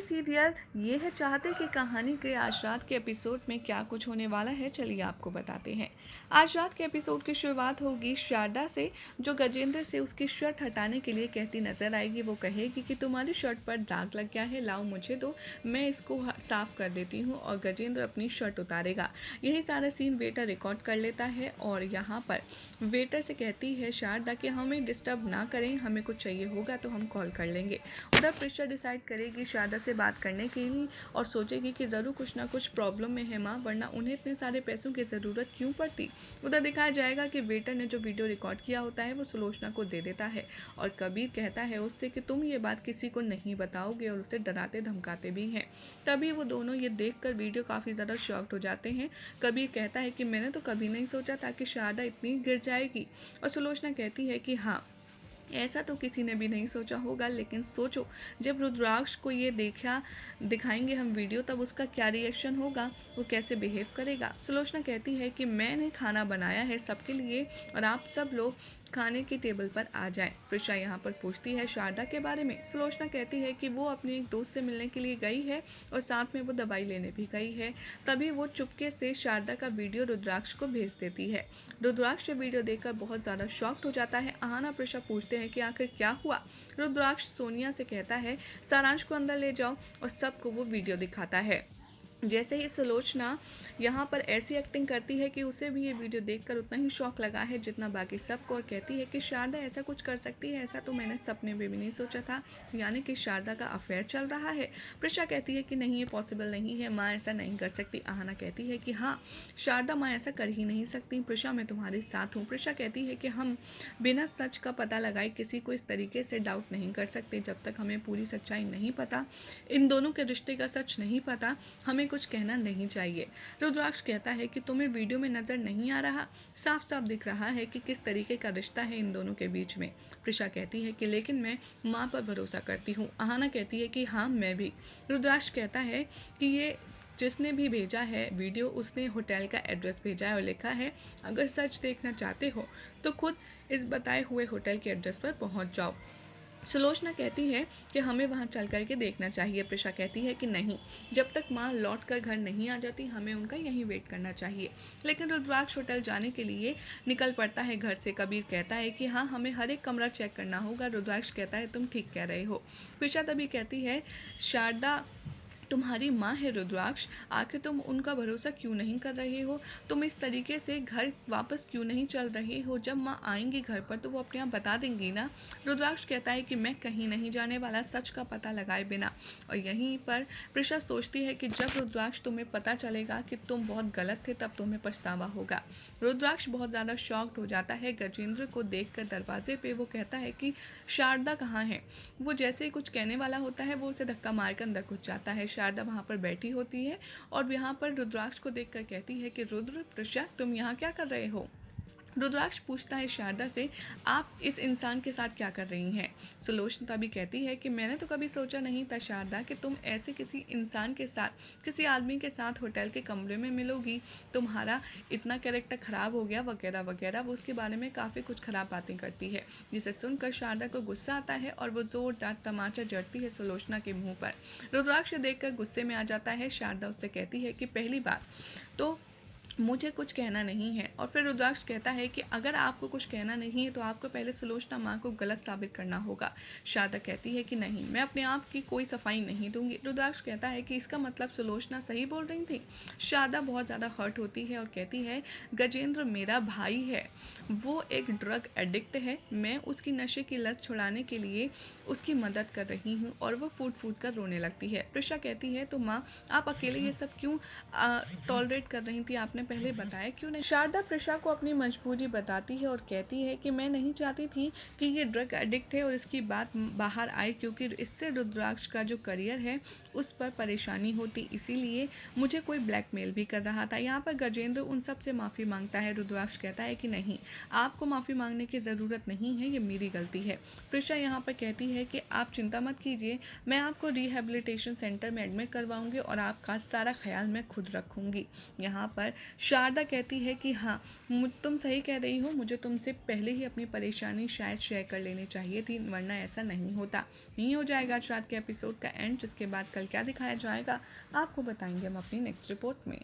Serial ये है चाहते कि कहानी के आज रात के एपिसोड में क्या कुछ होने वाला है, चलिए आपको बताते हैं। आज रात के एपिसोड की शुरुआत होगी शारदा से, जो गजेंद्र से उसकी शर्ट हटाने के लिए कहती नजर आएगी। वो कहेगी कि तुम्हारी शर्ट पर दाग लग गया है, लाओ मुझे दो, मैं इसको साफ कर देती हूँ। और गजेंद्र अपनी शर्ट उतारेगा। यही सारा सीन वेटर रिकॉर्ड कर लेता है और यहाँ पर वेटर से कहती है शारदा कि हमें डिस्टर्ब ना करें, हमें कुछ चाहिए होगा तो हम कॉल कर लेंगे। उधर प्रिशा डिसाइड करेगी शारदा से बात करने के लिए और सोचेगी कि ज़रूर कुछ ना कुछ प्रॉब्लम में है माँ, वरना उन्हें इतने सारे पैसों की ज़रूरत क्यों पड़ती। उधर दिखाया जाएगा कि वेटर ने जो वीडियो रिकॉर्ड किया होता है वो सुलोचना को दे देता है और कबीर कहता है उससे कि तुम ये बात किसी को नहीं बताओगे और उसे डराते धमकाते भी हैं। तभी वो दोनों ये देखकर वीडियो काफ़ी ज़्यादा शॉक्ड हो जाते हैं। कबीर कहता है कि मैंने तो कभी नहीं सोचा था कि शारदा इतनी गिर जाएगी। और सुलोचना कहती है कि हाँ, ऐसा तो किसी ने भी नहीं सोचा होगा, लेकिन सोचो जब रुद्राक्ष को ये दिखाएंगे हम वीडियो, तब उसका क्या रिएक्शन होगा, वो कैसे बिहेव करेगा। सुलोचना कहती है कि मैंने खाना बनाया है सबके लिए और आप सब लोग खाने की टेबल पर आ जाएं। प्रिशा यहाँ पर पूछती है शारदा के बारे में। सुलोचना कहती है कि वो अपने एक दोस्त से मिलने के लिए गई है और साथ में वो दवाई लेने भी गई है। तभी वो चुपके से शारदा का वीडियो रुद्राक्ष को भेज देती है। रुद्राक्ष वीडियो देखकर बहुत ज़्यादा शॉक्ड हो जाता है। आहाना प्रिशा पूछते हैं कि आखिर क्या हुआ। रुद्राक्ष सोनिया से कहता है सारांश को अंदर ले जाओ और सबको वो वीडियो दिखाता है। जैसे ही सुलोचना यहाँ पर ऐसी एक्टिंग करती है कि उसे भी ये वीडियो देखकर उतना ही शौक लगा है जितना बाकी सबको, और कहती है कि शारदा ऐसा कुछ कर सकती है, ऐसा तो मैंने सपने में भी नहीं सोचा था, यानी कि शारदा का अफेयर चल रहा है। प्रिशा कहती है कि नहीं, ये पॉसिबल नहीं है, माँ ऐसा नहीं कर सकती। आहाना कहती है कि हाँ शारदा, माँ ऐसा कर ही नहीं सकती। प्रिशा मैं तुम्हारे साथ हूँ। प्रिशा कहती है कि हम बिना सच का पता लगाए किसी को इस तरीके से डाउट नहीं कर सकते। जब तक हमें पूरी सच्चाई नहीं पता, इन दोनों के रिश्ते का सच नहीं पता, हमें कुछ कहना नहीं चाहिए। रुद्राक्ष कहता है कि तुम्हें वीडियो में नजर नहीं आ रहा, साफ साफ दिख रहा है कि किस तरीके का रिश्ता है इन दोनों के बीच में। प्रिशा कहती है कि लेकिन मैं माँ पर भरोसा करती हूँ। आहाना कहती है कि हाँ मैं भी। रुद्राक्ष कहता है कि ये जिसने भी भेजा है वीडियो, उसने होटल का एड्रेस भेजा है और लिखा है अगर सच देखना चाहते हो तो खुद इस बताए हुए होटल के एड्रेस पर पहुँच जाओ। सुलोचना कहती है कि हमें वहां चल करके देखना चाहिए। प्रिशा कहती है कि नहीं, जब तक माँ लौट कर घर नहीं आ जाती हमें उनका यहीं वेट करना चाहिए। लेकिन रुद्राक्ष होटल जाने के लिए निकल पड़ता है घर से। कबीर कहता है कि हाँ, हमें हर एक कमरा चेक करना होगा। रुद्राक्ष कहता है तुम ठीक कह रहे हो। प्रिशा तभी कहती है शारदा तुम्हारी माँ है रुद्राक्ष, आखिर तुम उनका भरोसा क्यों नहीं कर रहे हो, तुम इस तरीके से घर वापस क्यों नहीं चल रहे हो, जब माँ आएंगी घर पर तो वो अपने आप बता देंगी ना। रुद्राक्ष कहता है कि मैं कहीं नहीं जाने वाला सच का पता लगाए बिना। और यहीं पर प्रिशा सोचती है कि जब रुद्राक्ष तुम्हें पता चलेगा कि तुम बहुत गलत थे तब तुम्हें पछतावा होगा। रुद्राक्ष बहुत ज़्यादा शॉक्ड हो जाता है गजेंद्र को देखकर। दरवाजे पे वो कहता है कि शारदा कहाँ है। वो जैसे ही कुछ कहने वाला होता है वो उसे धक्का मारकर अंदर घुस जाता है। शारदा वहाँ पर बैठी होती है और यहाँ पर रुद्राक्ष को देखकर कहती है कि रुद्र, प्रिशा तुम यहाँ क्या कर रहे हो। रुद्राक्ष पूछता है शारदा से आप इस इंसान के साथ क्या कर रही हैं। सुलोचना भी कहती है कि मैंने तो कभी सोचा नहीं था शारदा कि तुम ऐसे किसी इंसान के साथ, किसी आदमी के साथ होटल के कमरे में मिलोगी, तुम्हारा इतना कैरेक्टर ख़राब हो गया वगैरह वगैरह। वो उसके बारे में काफ़ी कुछ ख़राब बातें करती है, जिसे सुनकर शारदा को गुस्सा आता है और वो ज़ोरदार तमाचा जड़ती है सुलोचना के मुँह पर। रुद्राक्ष देखकर गुस्से में आ जाता है। शारदा उससे कहती है कि पहली बात तो मुझे कुछ कहना नहीं है। और फिर रुद्राक्ष कहता है कि अगर आपको कुछ कहना नहीं है तो आपको पहले सुलोचना माँ को गलत साबित करना होगा। शारदा कहती है कि नहीं, मैं अपने आप की कोई सफाई नहीं दूंगी। रुद्राक्ष कहता है कि इसका मतलब सुलोचना सही बोल रही थी। शारदा बहुत ज़्यादा हर्ट होती है और कहती है गजेंद्र मेरा भाई है, वो एक ड्रग एडिक्ट है, मैं उसकी नशे की लत छुड़ाने के लिए उसकी मदद कर रही हूँ। और वो फूट फूट कर रोने लगती है। प्रिशा कहती है तो माँ आप अकेले ये सब क्यों टॉलरेट कर रही थी, आपने पहले बताया क्यों नहीं। शारदा प्रिशा को अपनी मजबूरी बताती है और कहती है कि मैं नहीं चाहती थी कि ये ड्रग एडिक्ट है और इसकी बात बाहर आए, क्योंकि इससे रुद्राक्ष का जो करियर है उस पर परेशानी होती, इसीलिए मुझे कोई ब्लैकमेल भी कर रहा था। यहाँ पर गजेंद्र उन सब से माफ़ी मांगता है। रुद्राक्ष कहता है कि नहीं, आपको माफ़ी मांगने की ज़रूरत नहीं है, ये मेरी गलती है। प्रिशा यहाँ पर कहती है कि आप चिंता मत कीजिए, मैं आपको रिहेबिलिटेशन सेंटर में एडमिट करवाऊंगी और आपका सारा ख्याल मैं खुद रखूंगी। यहाँ पर शारदा कहती है कि हाँ, तुम सही कह रही हो, मुझे तुमसे पहले ही अपनी परेशानी शायद शेयर कर लेनी चाहिए थी, वरना ऐसा नहीं होता। नहीं हो जाएगा आज रात के एपिसोड का एंड, जिसके बाद कल क्या दिखाया जाएगा आपको बताएंगे हम अपनी नेक्स्ट रिपोर्ट में।